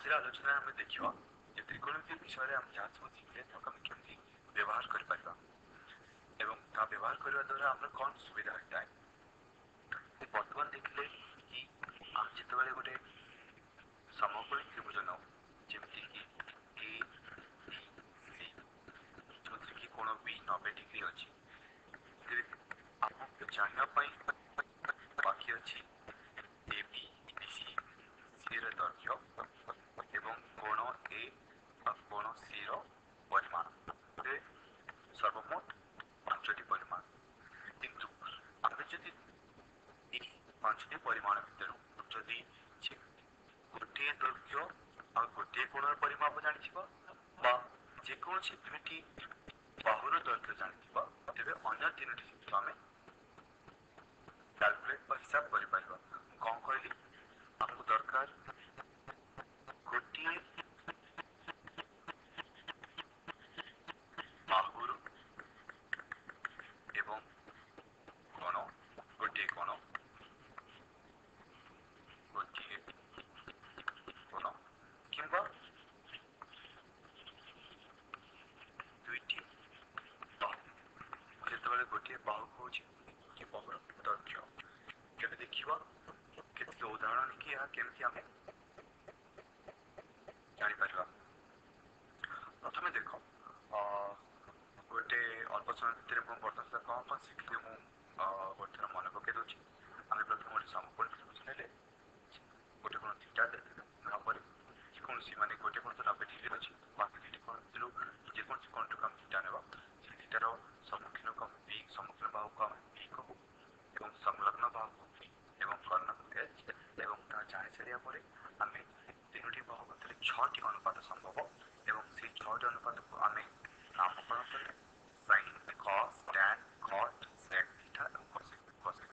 आज आलोचना आम देखा त्रिकोणमिति विषय में जहाँ सब शिखे केमती व्यवहार कर व्यवहार करने द्वारा आम कौन सुविधा होता है बर्तमान देखले कि आम जिते गोटे समकोणी त्रिभुज नौ जमी कि ए बी सी जो कि कोण बी 90 डिग्री अच्छी आपको जानवाई बाकी अच्छी ए बी सी सी दैर्घ्य एवं कोण ए कोण सी परिमाण सर्वमोट 5टी परिमाण किंतु आम जदि पांचटी परिमाण भितर जदि गोटे दैर्घ्य और गोटे कोण परिमाप जानी जेकोसी दुईटी बाहुर दैर्घ्य जानी तेरे अन्य 3टी चित्र आम कैलकुलेट हिसाब कर कौन कहली आमको दरकार गोटे बाहुर एवं कोण गोटे कोण गोटे कोण किंबा दुईटी बाहु जो गोटे बाहु कौन कि बाहुर दैर्घ्य केबे देखिबा केते उदाहरण कि यह केमती आमे जानी परिबा प्रथमे देखो गोटे अल्प समय भितर मु वर्तमान कौन कौन शिखिले मु गोटे थर मन पकई दूची आम प्रथम गोटे समकोण त्रिभुज नेले गोटे कोण थीटा भाव कौन माने गोटे कोण तो 90 डिग्री अच्छी बाकी दुईटी कोण भितर जेकोसी कोण टू हम थीटा नेबा से थीटार सम्मुखीन को बी सम्मुखीन बाहु को बी कहू एवं संलग्न बाहु एवं कर्ण एच एवं ता जानी सारिया परे आमे 3टी बाहु मध्य 6टी अनुपात संभव एवं से 6टी अनुपात को आमे